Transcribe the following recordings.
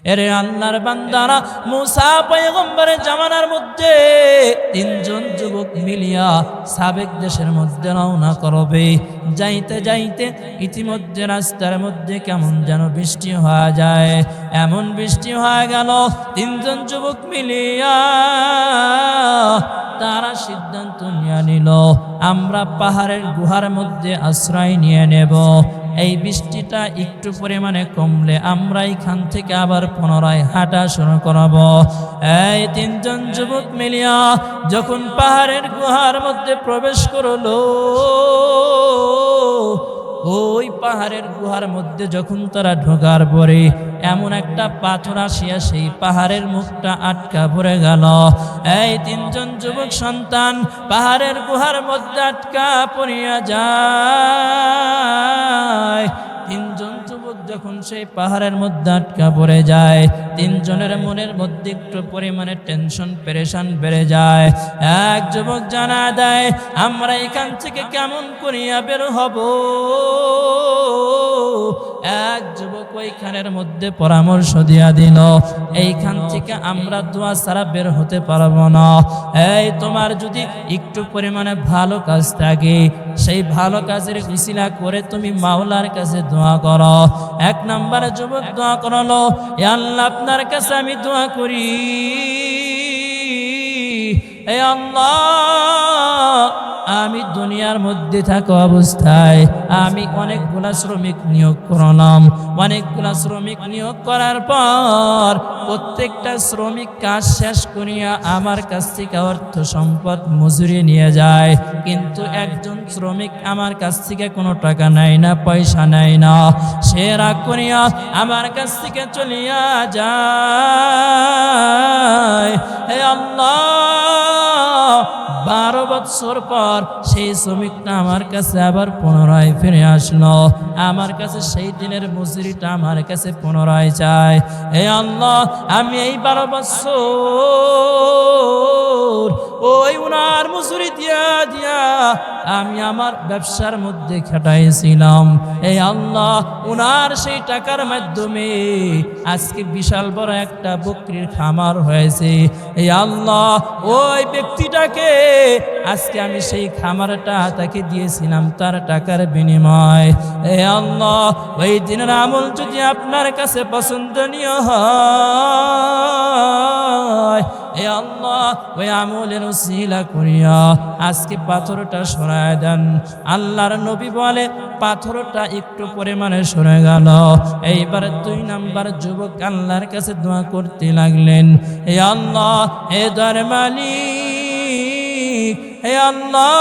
এরে আল্লাহর বান্দারা, মুসা পয়গম্বরের জামানার মধ্যে তিনজন যুবক মিলিয়া সাবেক দেশের মধ্যে রওনা করবে। যাইতে যাইতে ইতিমধ্যে রাস্তার মধ্যে কেমন যেন বৃষ্টি হয়ে যায়। এমন বৃষ্টি হয়ে গেল, তিনজন যুবক মিলিয়া তারা সিদ্ধান্ত নিয়ে নিল, আমরা পাহাড়ের গুহার মধ্যে আশ্রয় নিয়ে নেব। এই বৃষ্টিটা একটু পরিমাণে কমলে আমরা এখান থেকে আবার পুনরায় হাঁটা শুরু করব। এই তিনজন যুবক মিলিয়া যখন পাহাড়ের গুহার মধ্যে প্রবেশ করলো, ওই পাহাড়ের গুহার মধ্যে যখন তারা ঢোকার পরে এমন একটা পাথর আসিয়া সেই পাহাড়ের মুখটা আটকা পড়ে গেল। এই তিনজন যুবক সন্তান পাহাড়ের গুহার মধ্যে আটকা পড়িয়া যায়। তিনজন যুবক যখন সেই পাহাড়ের মধ্যে আটকা পড়ে যায়, তিনজনের মনের মধ্যে একটু পরিমাণে টেনশন পেরেশান বেড়ে যায়। এক যুবক জানা দেয়, আমরা এখান থেকে কেমন করিয়া বের হব। এক যুবক ওইখানের মধ্যে পরামর্শ দিয়া দিল, এইখান থেকে আমরা দোয়া ছাড়া বের হতে পারবো না। এই তোমার যদি একটু পরিমাণে ভালো কাজ থাকে, সেই ভালো কাজের উসিলা করে তুমি মাওলার কাছে দোয়া করো। এক নাম্বার যুবক দোয়া করলো, এ আল্লাহ আপনার কাছে আমি দোয়া করি, এ আল্লাহ আমি দুনিয়ার মধ্যে থাকা অবস্থায় আমি অনেকগুলা শ্রমিক নিয়োগ করলাম। অনেকগুলা শ্রমিক নিয়োগ করার পর প্রত্যেকটা শ্রমিক কাজ শেষ করিয়া আমার কাছ থেকে অর্থ সম্পদ মজুরি নিয়ে যায়, কিন্তু একজন শ্রমিক আমার কাছ থেকে কোনো টাকা নেয় না, পয়সা নেয় না। সে রাগ করিয়া আমার কাছ থেকে চলিয়া যায়। হে আল্লাহ, 12 বছর পর সেই শ্রমিকটা আমার কাছে আবার পুনরায় ফিরে আসলো। আমার কাছে সেই দিনের মজুরিটা আমার কাছে পুনরায় চায়। হে আল্লাহ, আমি এই 12 বছর ওই উনার মজুরি দিয়া আমি আমার ব্যবসার মধ্যে খাটাইছিলাম। এই আল্লাহ, উনার সেই টাকার মাধ্যমে আজকে বিশাল বড় একটা বকরির খামার হয়েছে। এই আল্লাহ, ওই ব্যক্তিটাকে আজকে আমি সেই খামারটা তাকে দিয়েছিলাম তার টাকার বিনিময়। এ আল্লাহ, ওই দিনের আমল যদি আপনার কাছে পছন্দনীয় হয়, এ আল্লাহ ওই আমলের উসিলা করিয়া আজকে পাথরটা সরায় দেন। আল্লাহর নবী বলে পাথরটা একটু পরিমাণে সরে গেল। এইবার 2 নাম্বার যুবক আল্লাহর কাছে দোয়া করতে লাগলেন, হে আল্লাহ, হে দয়ার মালিক, হে আল্লাহ,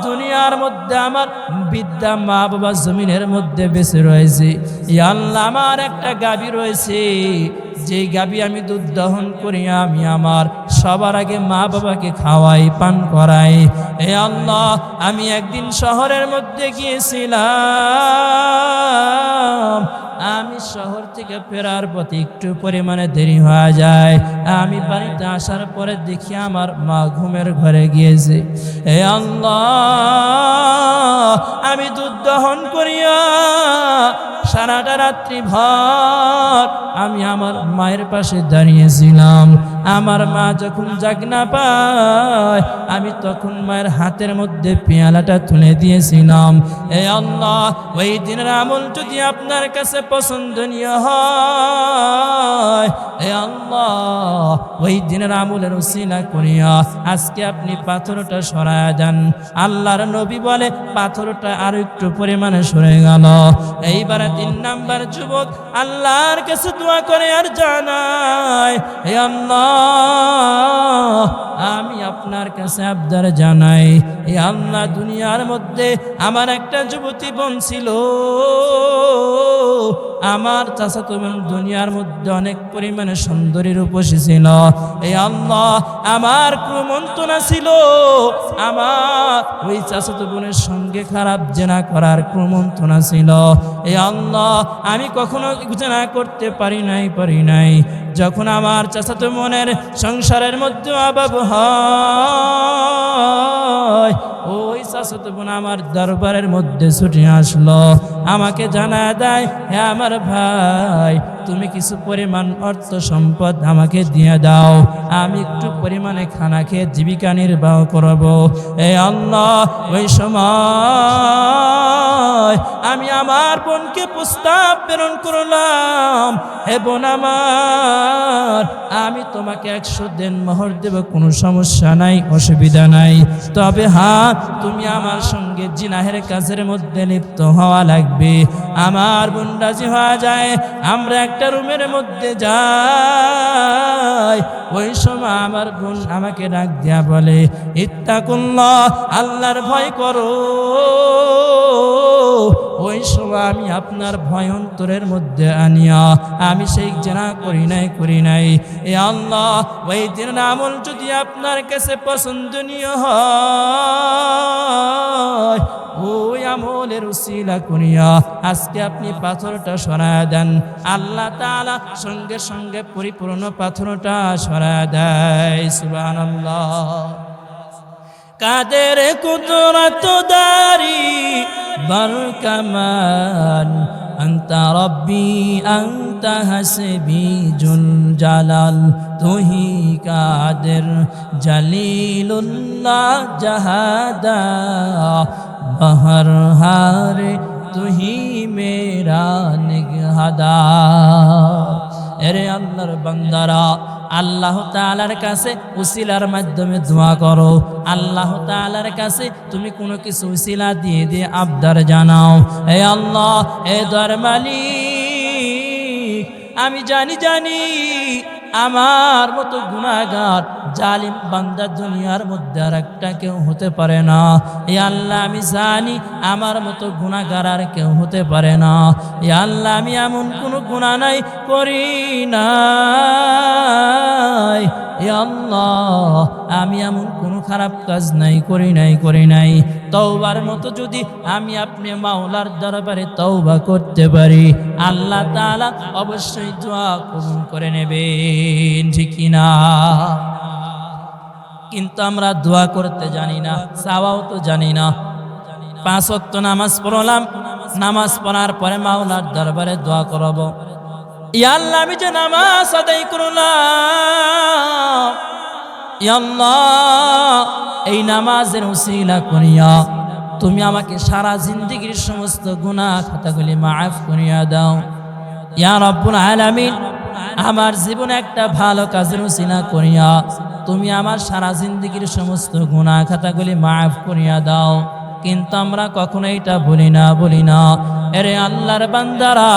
দুনিয়ার মধ্যে আমার বিদ্যা মা বাবা জমিনের মধ্যে বেঁচে রয়েছে। ইয়া আল্লাহ, আমার একটা গাভী রয়েছে, যে গাভী আমি দুধ দহন করি, আমি আমার সবার আগে মা বাবাকে খাওয়াই, পান করাই। হে আল্লাহ, আমি একদিন শহরের মধ্যে গিয়েছিলাম, আমি শহর থেকে ফেরার পথে একটু পরিমাণে দেরি হয়ে যায়। আমি বাড়িতে আসার পরে দেখি আমার মা ঘুমের ঘরে গিয়েছে। হে আল্লাহ, আমি দুধ দহন করিয়া সারাটা রাত্রি ভর আমি আমার মায়ের পাশে দাঁড়িয়েছিলাম। আমার মা যখন জাগনা পায়, আমি তখন মায়ের হাতের মধ্যে পেয়ালাটা তুলে দিয়েছিলাম। হে আল্লাহ, ওই দিনের আমল যদি আপনার কাছে পছন্দনীয় হয়, হে আল্লাহ, ওই দিনের আমলের উসিলা করিয়া আজকে আপনি পাথরটা সরায় দেন। আল্লাহর নবী বলে পাথরটা আরো একটু পরিমাণে সরে গেল। এইবার 3 নাম্বার যুবক আল্লাহর কাছে দোয়া করে আর জানায়, হে আল্লাহ, আমি আপনার কাছে আবদার জানাই, হে আল্লাহ, দুনিয়ার মধ্যে আমার একটা যুবতী বোন ছিল, আমার চাচাতো বোন দুনিয়ার মধ্যে অনেক পরিমাণে সুন্দরী রূপসী ছিল। হে আল্লাহ, আমার কুমন্ত্রণা ছিল, আমার ওই চাচাতো বোনের সঙ্গে খারাপ জেনা করার কুমন্ত্রণা ছিল। হে আল্লাহ, আমি কখনো জেনা করতে পারি নাই। যখন আমার চাচাতো বোনের সংসারের মধ্যে অভাব হয়, ওই চাচাতো বোন আমার দরবারের মধ্যে ছুটে আসলো। আমাকে জানা দেয়, হে আমার ভাই তুমি কিছু পরিমাণ অর্থ সম্পদ আমাকে দিয়ে দাও, আমি একটু পরিমাণে খানা খেয়ে জীবিকা নির্বাহ করব। এ আল্লাহ, ওই সময় আমি আমার বোনকে প্রস্তাব প্রেরণ করলাম, হে বোন আমার, আমি তোমাকে 100 দেনমোহর দেব, কোনো সমস্যা নাই, অসুবিধা নাই, তবে হ্যাঁ তুমি আমার সঙ্গে জিনাহের কাজের মধ্যে লিপ্ত হওয়া লাগবে। আমার বোন রাজি হওয়া যায়, আমরা একটা রুমের মধ্যে যাই। ওই সময় আমার বোন আমাকে ডাক দিয়া বলে, ইত্তাকুল্লাহ, আল্লাহর ভয় করো। ওই সময় আমি আপনার ভয় অন্তরের মধ্যে আনিয়া আমি সেই জেনা করি নাই। এ আল্লাহ, ওই দিনের আমল যদি আপনার কাছে পছন্দনীয় হয়, ওই আমলের উসিলা করিয়া আজকে আপনি পাথরটা সরায়া দেন। আল্লাহ তাআলা সঙ্গে সঙ্গে পরিপূর্ণ পাথরটা সরায়া দেয়। সুবহানাল্লাহ। কাদের কুদরত দারি বরকামান, আন্তা রব্বি আন্তা হাসবি জুল জালাল, তুহি কাদের জলিলুল্লাহ জাহাদা, বহর হারে তুহি মেরা নিগহাদা। এরে আল্লাহর বান্দারা, আল্লাহ তাআলার কাছে উসিলার মাধ্যমে দোয়া করো। আল্লাহ তাআলার কাছে তুমি কোনো কিছু উসিলা দিয়ে দিয়ে আবদার জানাও। হে আল্লাহ, হে দয়ার মালিক, আমি জানি আমার মতো গুনাহগার জালিম বান্দা দুনিয়ার মধ্যে আর একটা কেউ হতে পারে না। এ আল্লাহ, আমি জানি আমার মতো গুনাহগার আর কেউ হতে পারে না। এ আল্লাহ, আমি এমন কোনো গুনাহ নাই করি নাই। এ আল্লাহ, আমি এমন কোনো খারাপ কাজ নাই করি নাই। তওবার মতো যদি আমি আপনি মাওলার দরবারে তওবা করতে পারি, আল্লাহ তাআলা অবশ্যই দোয়া কবুল করে নেবেন, ঠিক না? কিন্তু আমরা দোয়া করতে জানি না, চাওয়াও তো জানি না। 5 ওয়াক্ত নামাজ পড়লাম, নামাজ পড়ার পরে মাওলার দরবারে দোয়া করব, ইয়া আল্লাহ আমি যে নামাজ আদায় করলাম, ইয়া আল্লাহ এই নামাজের উসিলা করিয়া তুমি আমাকে সারা জিন্দেগীর সমস্ত গুনাহ খাতাগুলি মাফ করিয়া দাও। ইয়া রব্বুল আলামিন, আমার জীবনে একটা ভালো কাজের উসিলা করিয়া তুমি আমার সারা জিন্দেগীর সমস্ত গুনাহ খাতাগুলি মাফ করিয়া দাও। কিন্তু আমরা কখনো এটা বলি না। এরে আল্লাহর বান্দারা,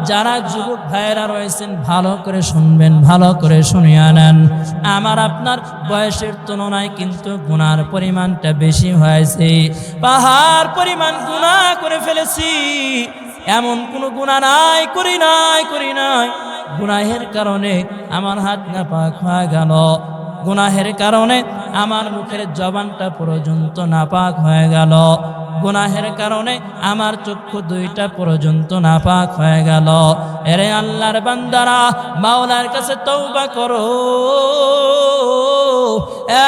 যারা যুবক ভাইয়েরা রয়েছেন, ভালো করে শুনবেন, ভালো করে শুনিয়া নেন। আমার আপনার বয়সের তুলনায় কিন্তু গুনার পরিমাণটা বেশি হয়েছে। পাহাড় পরিমাণ গুনাহ করে ফেলেছি, এমন কোনো গুনাহ নাই করি নাই। গুনাহের কারণে আমার হাত নাপাক হয়ে গেল, গুনাহের কারণে আমার মুখের জবানটা পর্যন্ত নাপাক হয়ে গেল, গুনাহের কারণে আমার চক্ষু দুইটা পর্যন্ত নাপাক হয়ে গেল। এরে আল্লাহর বান্দারা, মাওলার কাছে তওবা করো।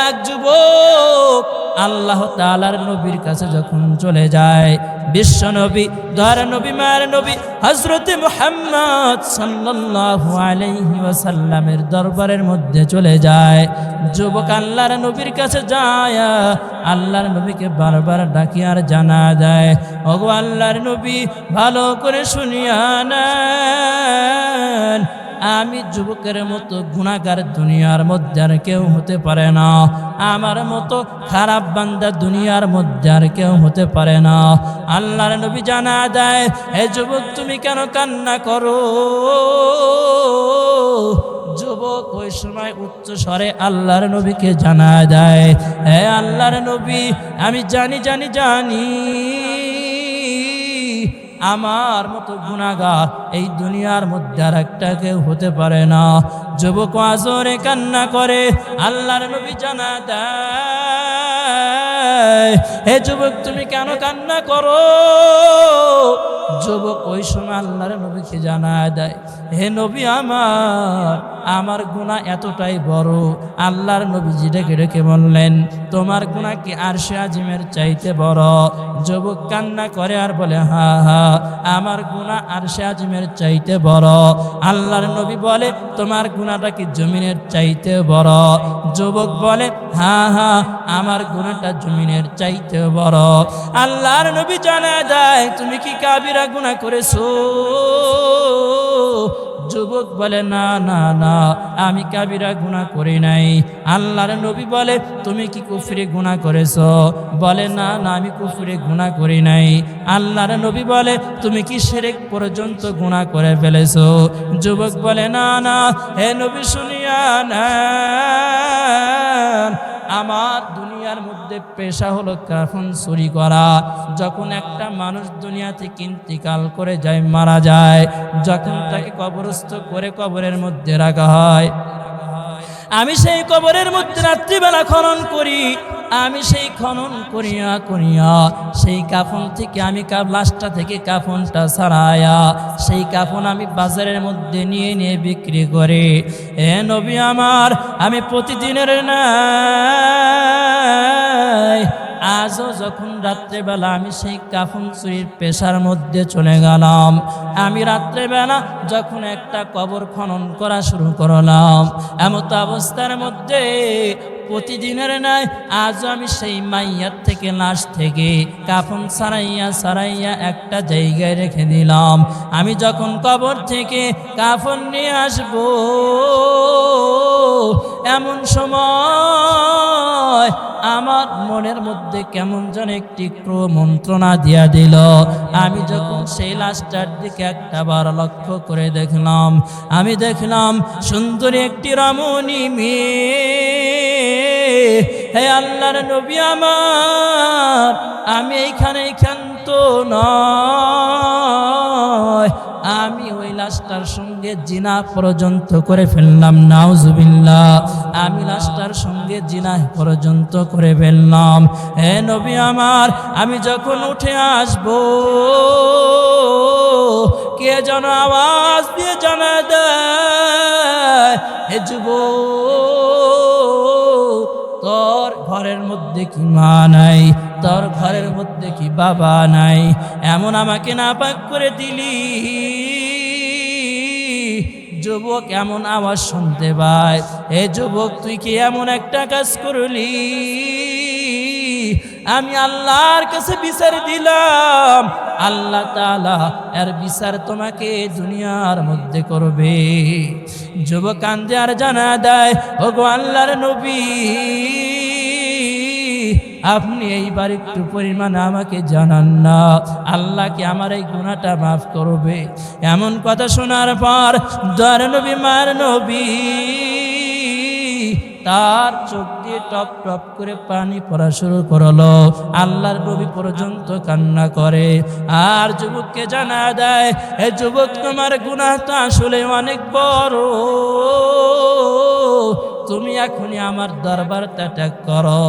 এক যুবক আল্লাহ তাআলার নবীর কাছে যখন চলে যায়, বিশ্ব নবী, দয়ার নবী, মায়ের নবী হযরতে মুহাম্মদ সাল্লাল্লাহু আলাইহি ওয়াসাল্লামের দরবারের মধ্যে চলে যায়। যুবক আল্লাহর নবীর কাছে যায়, আল্লাহর নবীকে বারবার ডাকি আর জানা দেয়, ওগো আল্লাহর নবী, ভালো করে শুনিয়া নেন, আমি যুবকের মতো গুনাহগার দুনিয়ার মধ্যে আর কেউ হতে পারে না। আমার মতো খারাপ বান্দা দুনিয়ার মধ্যে আর কেউ হতে পারে না। আল্লাহর নবী জানা দেয়, হে যুবক, তুমি কেন কান্না করো? যুবক ওই সময় উচ্চ স্বরে আল্লাহর নবীকে জানা দেয়, হে আল্লাহর নবী, আমি জানি আমার মতো গুনাহগার এই দুনিয়ার মধ্যে আর একটা কেউ হতে পারে না। যুবক আজরে কান্না করে, আল্লাহর নবী জানা দেয়, হে যুবক, তুমি কেন কান্না করো? যুবক ওই সময় আল্লাহর নবীকে জানায় দেয়, হে নবী আমার গুনাহ এতটাই বড়। আল্লাহর নবীজি ডেকে ডেকে বললেন, তোমার গুনাহ কি আরশে আজিমের চাইতে বড়? যুবক কান্না করে আর বলে, হা হা, আমার গুনাহ আরশে আজিমের চাইতে বড়। আল্লাহর নবী বলে, তোমার গুনাহটা কি জমিনের চাইতে বড়? যুবক বলে, হা হা, আমার গুনাহটা জমিনের চাইতে বড়। আল্লাহর নবী জানায় দেয়, তুমি কি কাবিরা গুনাহ করেছো? যুবক বলে, না না না, আমি কাবিরা গুনাহ করি নাই। আল্লাহর নবী বলে, তুমি কি কুফরি গুনাহ করেছো? বলে, না না, আমি কুফরি গুনাহ করি নাই। আল্লাহর নবী বলে, তুমি কি শিরক পর্যন্ত গুনাহ করে ফেলেছো? যুবক বলে, না না, হে নবী শুনিয়া নেন, আমার দুনিয়ার মধ্যে পেশা হলো কাফন চুরি করা। যখন একটা মানুষ দুনিয়া থেকে ইন্তিকাল করে যায়, মারা যায়, যখন তাকে কবরস্থ করে কবরের মধ্যে রাখা হয়, আমি সেই কবরের মধ্যে রাত্রিবেলা খনন করি। আমি সেই খনন করিয়া করিয়া সেই কাফন থেকে আমি লাশটা থেকে কাফনটা ছাড়ায়া সেই কাফন আমি বাজারের মধ্যে নিয়ে নিয়ে বিক্রি করে, এ নবী আমার, আমি প্রতিদিনের নাই আজও যখন রাত্রেবেলা আমি সেই কাফন চুরির পেশার মধ্যে চলে গেলাম, আমি রাত্রেবেলা যখন একটা কবর খনন করা শুরু করলাম, এমত অবস্থার মধ্যে প্রতিদিনের নাই আজও আমি সেই মাইয়ার থেকে লাশ থেকে কাফন সারাইয়া একটা জায়গায় রেখে দিলাম। আমি যখন কবর থেকে কাফন নিয়ে আসব, এমন সময় আমার মনের মধ্যে কেমন যেন একটি মন্ত্রণা দিয়া দিল। আমি যখন সেই লাশটার দিকে একটাবার লক্ষ্য করে দেখলাম, আমি দেখলাম সুন্দরী একটি রমণী মেয়ে। হে আল্লাহর নবী আমার, আমি এইখানে ক্ষান্ত নয়, আমি ওই লাশটার সঙ্গে জিনা পর্যন্ত করে ফেললাম। নাউজুবিল্লাহ, আমি লাশটার সঙ্গে জিনা পর্যন্ত করে ফেললাম। হে নবী আমার, আমি যখন উঠে আসব, কে যেন আওয়াজ দিয়ে জানা দেয়, হে যুবক, তোর ঘরের মধ্যে কি মা নাই? তোর ঘরের মধ্যে কি বাবা নাই? এমন আমাকে নাপাক করে দিলি। যুবক এমন আওয়াজ শুনতে পায়, হে যুবক, তুই কি এমন একটা কাজ করলি? আমি আল্লাহর কাছে বিচার দিলাম, আল্লাহ তাআলা এর বিচার তোমাকে দুনিয়ার মধ্যে করবে। যুবক কান্দে আর জানা দেয়, ওগো আল্লাহর নবী, আপনি এইবার একটু পরিমাণ আমাকে জানান না, আল্লাহ কি আমার এই গুনাহটা মাফ করবে? এমন কথা শোনার পর দয়ার নবী, মার নবী, তার চোখ দিয়ে টপ টপ করে পানি পড়া শুরু করলো। আল্লাহর নবী পর্যন্ত কান্না করে। আর যুবককে জানা দেয়, হে যুবক, তোমার গুনাহ তো আসলে অনেক বড়, তুমি এখনই আমার দরবারটা ত্যাগ করো।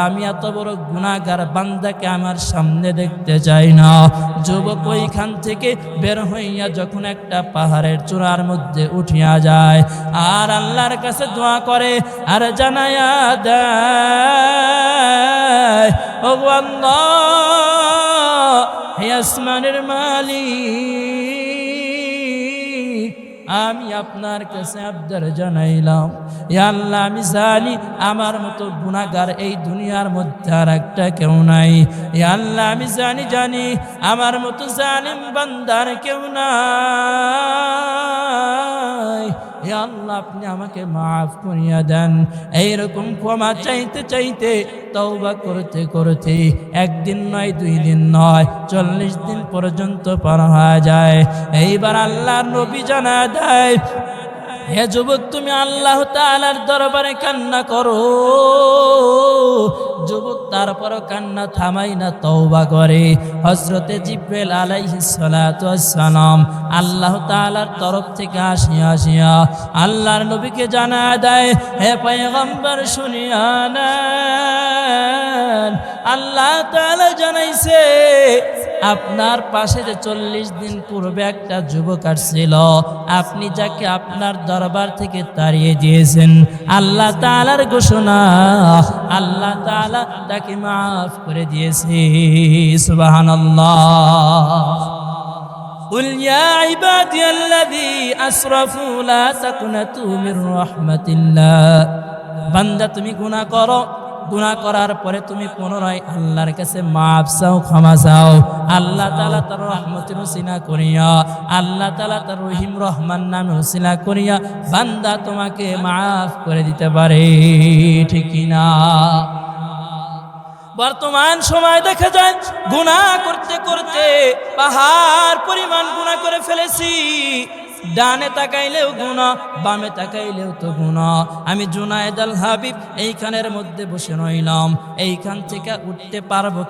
আমি এত বড় গুনাহগার বান্দাকে আমার সামনে দেখতে চাই না। যুবক ওইখান থেকে বের হইয়া যখন একটা পাহাড়ের চূড়ার মধ্যে উঠিয়া যায় আর আল্লাহর কাছে দোয়া করে আর জানায়া দেয়, ও আল্লাহ, হে আসমানের মালিক, আমি আপনার কাছে আবদার জানাইলাম, ইয়া আল্লাহ, আমি জানি আমার মতো গুনাহগার এই দুনিয়ার মধ্যে আর একটা কেউ নাই। ইয়া আল্লাহ, আমি জানি আমার মতো জালিম বান্দার কেউ নাই। ইয়া আল্লাহ, আপনি আমাকে মাফ করিয়া দেন। এইরকম ক্ষমা চাইতে চাইতে, তওবা করতে করতে একদিন নয়, 2 দিন নয়, 40 দিন পর্যন্ত পার হয়ে যায়। এইবার আল্লাহর নবী জানা দেয়, হে যুবক, তুমি আল্লাহ তাআলার দরবারে কান্না করো। যুবক তারপরও কান্না থামাই না, তওবা করে। হযরতে জিবরাইল আলাইহিস সালাতু ওয়াস সালাম আল্লাহ তাআলার তরফ থেকে আসিয়া আল্লাহর নবীকে জানা দেয়, হে পয়গম্বর, শুনিয়া নেন, আল্লাহ তাআলা জানাইছে আপনার পাশে যে 40 দিন পূর্বে একটা যুবক আসছিল, আপনি যাকে আপনার দরবার থেকে তাড়িয়ে দিয়েছেন, আল্লাহ তাআলার ঘোষণা, আল্লাহ তাআলা তাকে মাফ করে দিয়েছে। সুবহানাল্লাহ। قل يا عبادي الذي أسرفوا لا تقنطوا من رحمة الله। বান্দা তুমি গুনাহ করো, গুনাহ করার পরে তুমি পুনরায় আল্লাহর কাছে মাফ চাও, ক্ষমা চাও, আল্লাহ তাআলা তার রহমতের উসিলা করিয়া, আল্লাহ তাআলা তার রহিম রহমান নামে উসিলা করিয়া বান্দা তোমাকে মাফ করে দিতে পারে, ঠিক কি না? বর্তমান সময় দেখা যায় গুনাহ করতে করতে পাহাড় পরিমাণ গুনাহ করে ফেলেছি। ডানে তাকাইলেও গুনাহ, বামে তাকাইলেও তো গুনাহ। আমি জুনায়েদ আল হাবিব এইখানের মধ্যে বসে রইলাম, এইখান থেকে উঠতে পারবো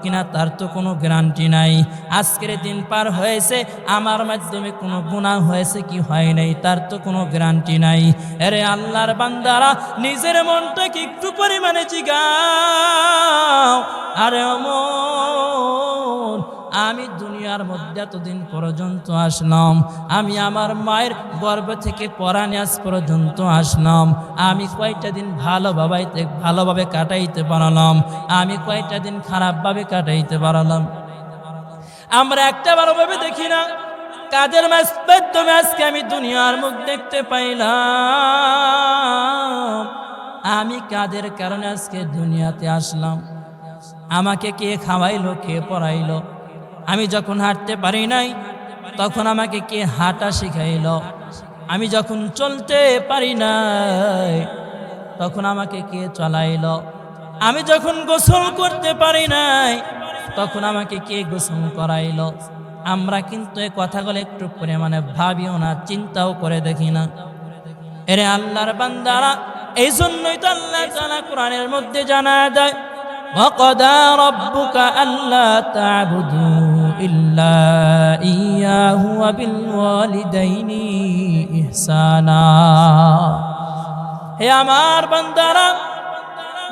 কিনা তার তো কোনো গ্যারান্টি নাই। আজকের দিন পার হয়েছে, আমার মাধ্যমে কোনো গুনাহ হয়েছে কি হয় নাই তার তো কোনো গ্যারান্টি নাই। আরে আল্লাহর বান্দারা, নিজের মনটাকে একটু পরিমাণে জিগাও। আরে আমি দুনিয়ার মধ্যে এতদিন পর্যন্ত আসলাম, আমি আমার মায়ের গর্ভ থেকে পরাণে আজ পর্যন্ত আসলাম, আমি কয়টা দিন ভালোভাবে কাটাইতে পারলাম, আমি কয়টা দিন খারাপভাবে কাটাইতে পারলাম? আমরা একটা ভালোভাবে দেখি না। কাদের মাধ্যমে আজকে আমি দুনিয়ার মুখ দেখতে পাইলাম? আমি কাদের কারণে আজকে দুনিয়াতে আসলাম? আমাকে কে খাওয়াইলো, কে পড়াইলো? আমি যখন হাঁটতে পারি নাই তখন আমাকে কে হাঁটা শিখাইলো? আমি যখন চলতে পারি নাই তখন আমাকে কে চলাইলো? আমি যখন গোসল করতে পারি নাই তখন আমাকে কে গোসল করাইলো? আমরা কিন্তু এই কথাগুলো একটু পরিমাণে ভাবিও না, চিন্তাও করে দেখি না। এরে আল্লাহর বান্দারা, এই জন্যই তো আল্লাহ তাআলা কোরআনের মধ্যে জানায় দেয়, وَقَضَى رَبُّكَ أَلَّا تَعْبُدُوا إِلَّا إِيَّاهُ وَبِالْوَالِدَيْنِ إِحْسَانًا। হে আমার বান্দারা,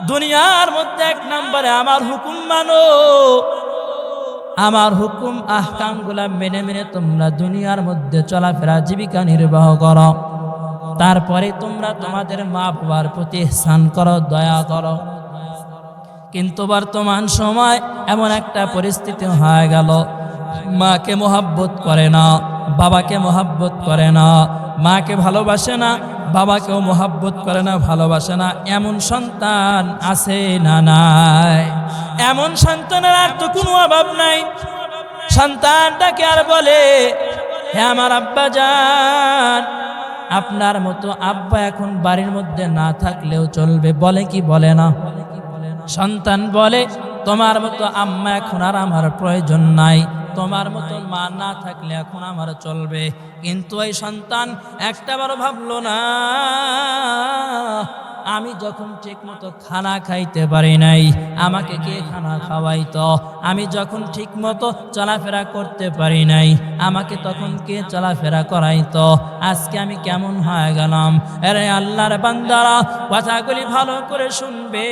দুনিয়ার মধ্যে এক নম্বরে আমার হুকুম মানো, আমার হুকুম আহকামগুলা মেনে মেনে তোমরা দুনিয়ার মধ্যে চলাফেরা জীবিকা নির্বাহ করো। তারপরে তোমরা তোমাদের মা বাবার প্রতি ইহসান করো, দয়া করো। কিন্তু বর্তমান সময় এমন একটা পরিস্থিতি হয়ে গেল, মাকে মোহাব্বত করে না, বাবাকে মোহাব্বত করে না, মাকে ভালোবাসে না, বাবাকেও মোহাব্বত করে না, ভালোবাসে না, এমন সন্তান আছে না নাই? এমন সন্তানের আর তো কোনো অভাব নাই। সন্তানটাকে আর বলে, হে আমার আব্বা জান, আপনার মতো আব্বা এখন বাড়ির মধ্যে না থাকলেও চলবে, বলে কি বলে না? সন্তান বলে, তোমার মতো আম্মা এখন আর আমার প্রয়োজন নাই, তোমার মতো মা না থাকলে এখন আমার চলবে। কিন্তু এই সন্তান একটাবারও ভাবলো না, আমি যখন ঠিক মতো খানা খাইতে পারি নাই আমাকে কে খানা খাওয়াইতো? আমি যখন ঠিক মতো চলাফেরা করতে পারি নাই আমাকে তখন কে চলাফেরা করাইতো? আজকে আমি কেমন হয়ে গেলাম? আরে আল্লাহর বান্দারা, কথাগুলি ভালো করে শুনবে।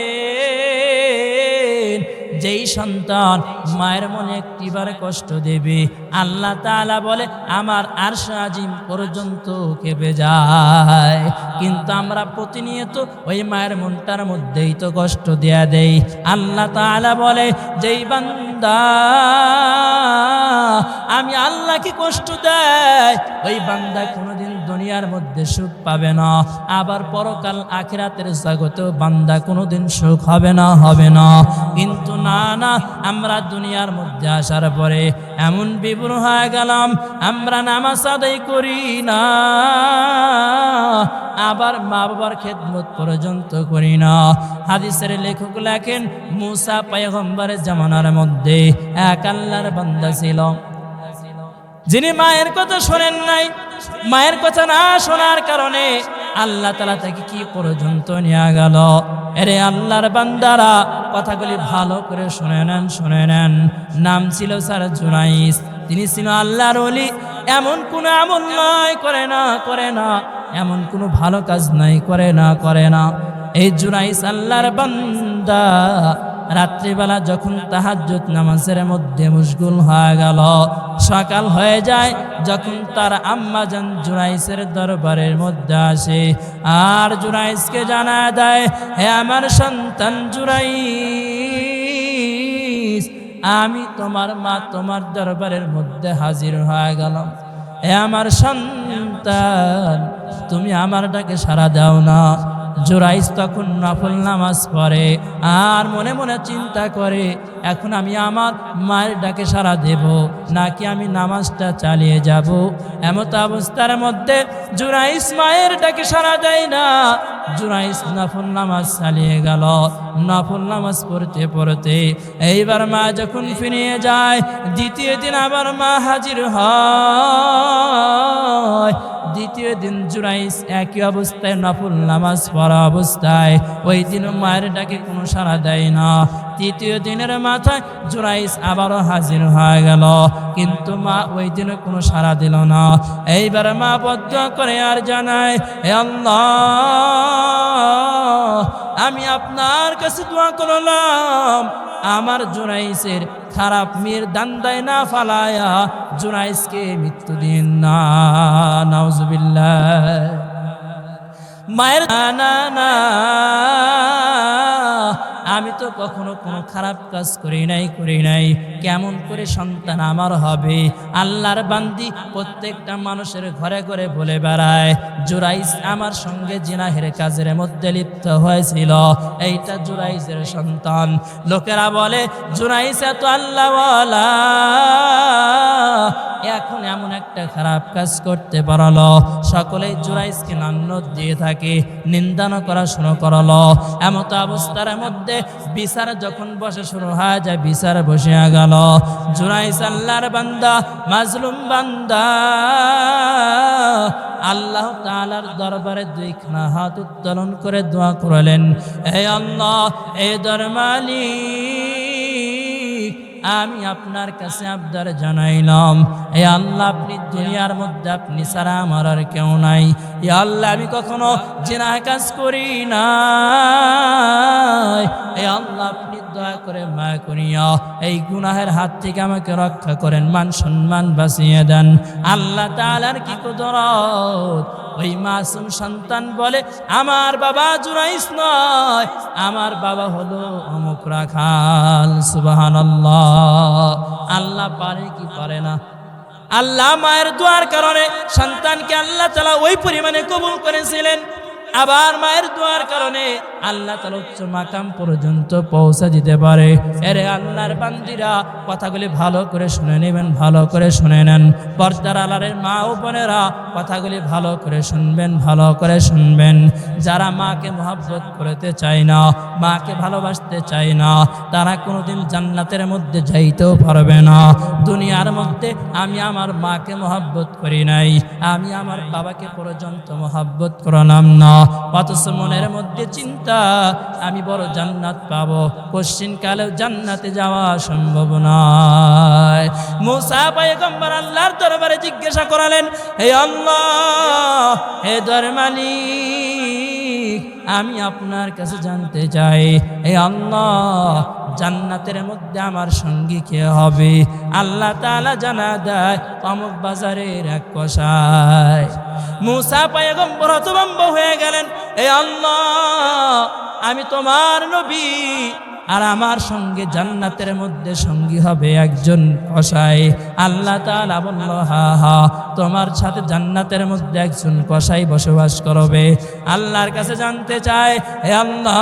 যেই সন্তান মায়ের মনে একটিবার কষ্ট দেবে, আল্লাহ তাআলা বলে আমার আরশ আজিম পর্যন্ত কেঁপে যায়। কিন্তু আমরা প্রতিনিয়ত ওই মায়ের মনটার মধ্যেই তো কষ্ট দেয়া দেই। আল্লাহ তাআলা বলে, যেই বান্দা আমি আল্লাহকে কষ্ট দেয়, ওই বান্দা কোনোদিন দুনিয়ার মধ্যে সুখ পাবে না, আবার পরকাল আখিরাতের জগতেও বান্দা কোনোদিন সুখ হবে না। কিন্তু না, আমরা দুনিয়ার মধ্যে আসার পরে এমন বিভ্র হয়ে গেলাম, আমরা নামাজ আদায় করি না, আবার মা বাবার খেদমত পর্যন্ত করি না। হাদিসের লেখক লেখেন, মুসা পয়গম্বরের জামানার মধ্যে এক আল্লাহর বান্দা ছিল, যিনি মায়ের কথা শোনেন নাই। মায়ের কথা না শোনার কারণে আল্লাহ তাআলা তাকে কি পর্যন্ত নিয়ে গেল। এরে আল্লাহর বান্দারা, কথাগুলি ভালো করে শুনে নেন। নাম ছিল স্যার জুনাইস। তিনি ছিল আল্লাহর ওলি। এমন কোনো আমল নাই করে না, এমন কোনো ভালো কাজ নাই করে না। এই জুনাইস আল্লাহর বান্দা রাত্রিবেলা যখন তাহাজ্জুদ নামাজের মধ্যে মশগুল হয়ে গেল, সকাল হয়ে যায় যখন তার আম্মা জান জুরাইসের দরবারের মধ্যে আসে আর জুরাইসকে জানা দেয়, হে আমার সন্তান জুরাইস, আমি তোমার মা তোমার দরবারের মধ্যে হাজির হয়ে গেলাম। হে আমার সন্তান, তুমি আমার ডাকে সাড়া দাও না। জুরাইস তখন নফল নামাজ পড়ে আর মনে মনে চিন্তা করে, এখন আমি আমার মায়ের ডাকে সাড়া দেব নাকি আমি নামাজটা চালিয়ে যাব। এমত অবস্থার মধ্যে জুরাইস মায়ের ডাকে সাড়া দেয় না। জুরাইস নফল নামাজ চালিয়ে গেল। নফল নামাজ পড়তে পড়তে এইবার মা যখন ফিরে যায়, দ্বিতীয় দিন আবার মা হাজির হয়। দ্বিতীয় দিন জুরাইস একই অবস্থায় নফল নামাজ পড়া অবস্থায়, ওই দিন মায়ের ডাকে কোনো সাড়া দেয় না। তৃতীয় দিনের মাথায় জুরাইস আবারও হাজির হয়ে গেল, কিন্তু মা ওই দিনে কোনো সাড়া দিল না। এইবার মা বদদুয়া করে আর জানায়, হে আল্লাহ, আমি আপনার কাছে দোয়া করলাম, আমার জুরাইসের খারাপ মেয়ের দান্দায় না ফালায়া জুরাইসকে মৃত্যু দিন না। নাউজুবিল্লাহ। মায়ের না না, আমি তো কখনো কোনো খারাপ কাজ করি নাই, কেমন করে সন্তান আমার হবে? আল্লাহর বান্দি প্রত্যেকটা মানুষের ঘরে ঘরে বলে বেড়ায়, জুরাইস আমার সঙ্গে জিনাহের কাজের মধ্যে লিপ্ত হয়েছিল, এইটা জুরাইসের সন্তান। লোকেরা বলে জুরাইস এত আল্লাহওয়ালা, এখন এমন একটা খারাপ কাজ করতে পারলো। সকলেই জুরাইসকে লানত দিয়ে থাকে, নিন্দানো করা শুরু করলো। এমত অবস্থার মধ্যে বিচার যখন বসে শুরু হয়ে যায়, বিচার বসে গেল। জুরাইস আল্লাহর বান্দা, মাজলুম বান্দা, আল্লাহ তাআলার দরবারে দুইখানা হাত উত্তোলন করে দোয়া করলেন, হে আল্লাহ, হে দরমালিক, আমি আপনার কাছে আবদার জানাইলাম, হে আল্লাহ, আপনি দুনিয়ার মধ্যে আপনি ছাড়া আমার আর কেউ নাই। হে আল্লাহ, আমি কখনো জিনা কাজ করি না। হে আল্লাহ, আপনি দয়া করে মায়া করিয়া এই গুনাহের হাত থেকে আমাকে রক্ষা করেন, মান সম্মান বাঁচিয়ে দেন। আল্লাহ তাআলার কি কুদরত! ওই মাসুম সন্তান বলে, আমার বাবা জুরাইস নয়, আমার বাবা হলো অমুক রাখাল। সুবহানাল্লাহ। আল্লাহ পারে কি পারে না? আল্লাহ মায়ের দোয়ার কারণে সন্তানকে আল্লাহ তাআলা ওই পরিমাণে কবুল করেছিলেন। আবার মায়ের দোয়ার কারণে আল্লাহ তাআলা উচ্চ মাকাম পর্যন্ত পৌঁছে দিতে পারে। এরে আল্লাহর বান্দিরা, কথাগুলি ভালো করে শুনে নেবেন, ভালো করে শুনে নেন। পর্দার আলারের মা ও বোনেরা, কথাগুলি ভালো করে শুনবেন, ভালো করে শুনবেন। যারা মাকে মহব্বত করতে চায় না, মাকে ভালোবাসতে চায় না, তারা কোনোদিন জান্নাতের মধ্যে যাইতেও পারবে না। দুনিয়ার মধ্যে আমি আমার মাকে মহব্বত করি নাই, আমি আমার বাবাকে পর্যন্ত মহব্বত করলাম না, অথচ মনের মধ্যে চিন্তা আমি বড় জান্নাত পাবো, কোশ্চিনকালেও জান্নাতে যাওয়া সম্ভব নয়। মুসা পয়গম্বর আল্লাহর দরবারে জিজ্ঞাসা করালেন, হে আল্লাহ, হে দরমালিক, আমি আপনার কাছে জানতে চাই, হে আল্লাহ, জান্নাতের মধ্যে আমার সঙ্গী কে হবে? আল্লাহ তাআলা জানা দেয়, অমুক বাজারের এক কসাই। মুসা পয়গম্বর হতভম্ব হয়ে গেলেন, হে আল্লাহ, আমি তোমার নবী, আর আমার সঙ্গে জান্নাতের মধ্যে সঙ্গী হবে একজন কসাই। আল্লাহ তাআলা বলল, হা হা, তোমার সাথে জান্নাতের মধ্যে একজন কসাই বসবাস করবে। আল্লাহর কাছে জানতে চাই, হে আল্লাহ,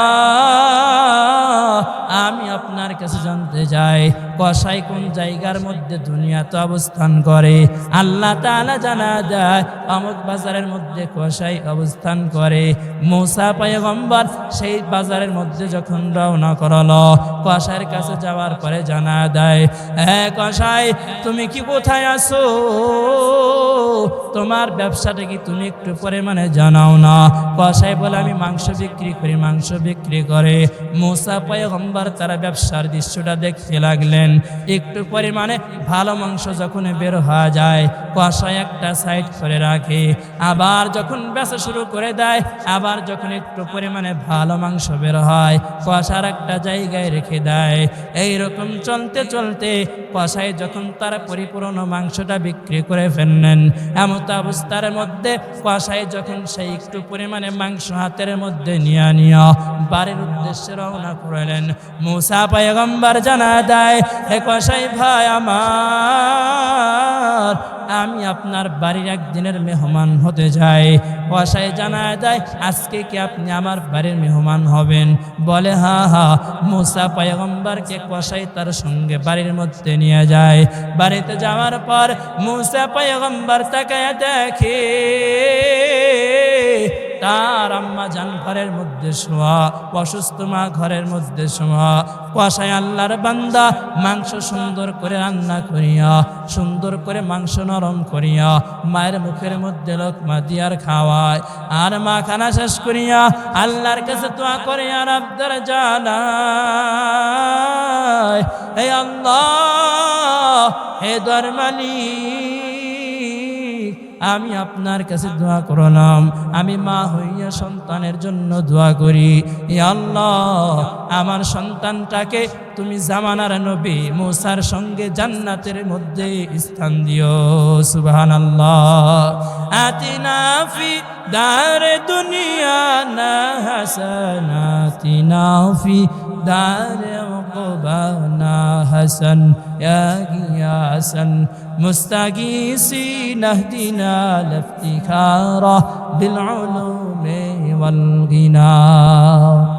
আমি আপনার কাছে জানতে চাই, কসাই কোন জায়গার মধ্যে দুনিয়াতে অবস্থান করে? আল্লাহ তাআলা জানা দেয়, অমুক বাজারের মধ্যে কসাই অবস্থান করে। মুসা পয়গম্বর সেই বাজারের মধ্যে যখন রওনা করল, কসাইয়ের কাছে যাওয়ার পরে জানা দেয়, হে কসাই, তুমি কি কোথায় আছো? তোমার ব্যবসাটা কি তুমি একটু পরিমাণে জানাও না? কসাই বলে, আমি মাংস বিক্রি করি, মাংস বিক্রি করে। মুসা পয়গম্বর তারা ব্যবসার দৃশ্যটা দেখতে লাগলেন। রাখবেন। একটু পরিমাণে ভালো মাংস যখন বের হওয়া যায় কষায় একটা সাইড করে রাখে, আবার যখন বেচা শুরু করে দেয়, আবার যখন একটু পরিমাণে ভালো মাংস বের হয় কষার একটা জায়গায় রেখে দেয়। এইরকম চলতে চলতে কষায় যখন তার পরিপূর্ণ মাংসটা বিক্রি করে ফেললেন, এমত অবস্থার মধ্যে কষায় যখন সেই একটু পরিমাণে মাংস হাতের মধ্যে নিয়ে বাড়ির উদ্দেশ্যে রওনা করলেন। মুসা পয়গম্বর জানা দেয়, হে কসাই ভাই আমার, আমি আপনার বাড়ির একদিনের মেহমান হতে যাই। কসাই জানা দেয়, আজকে কি আপনি আমার বাড়ির মেহমান হবেন? বলে হ্যাঁ হ্যাঁ। মুসা পয়গম্বরকে কসাই তার সঙ্গে বাড়ির মধ্যে নিয়ে যায়। বাড়িতে যাওয়ার পর মুসা পয়গম্বর তাকায় দেখে তার আম্মা জান ঘরের মধ্যে শোয়া, অসুস্থ মা ঘরের মধ্যে শোয়া। কসাই আল্লাহর বান্দা মাংস সুন্দর করে রান্না করিয়া, সুন্দর করে মাংস নরম করিয়া মায়ের মুখের মধ্যে লোকমা দিয়ার খাওয়ায়। আর মা খানা শেষ করিয়া আল্লাহর কাছে দোয়া করে আর আবদার জানায়, হে আল্লাহ, হে দরমালিক, আমি আপনার কাছে দোয়া করলাম, আমি মা হইয়া সন্তানের জন্য দোয়া করি, ইয়া আল্লাহ, আমার সন্তানটাকে তুমি জামানার নবী মুসার সঙ্গে জান্নাতের মধ্যে স্থান দিও। সুবহানাল্লাহ। আতিনা ফি দারে দুনিয়া না হাসানা, আতিনা ফি দারে উকবানা হাসান, ইয়া গিয়াসান মুস্তাগীসিন اهدنا الافتخار بالعلوم والغنى।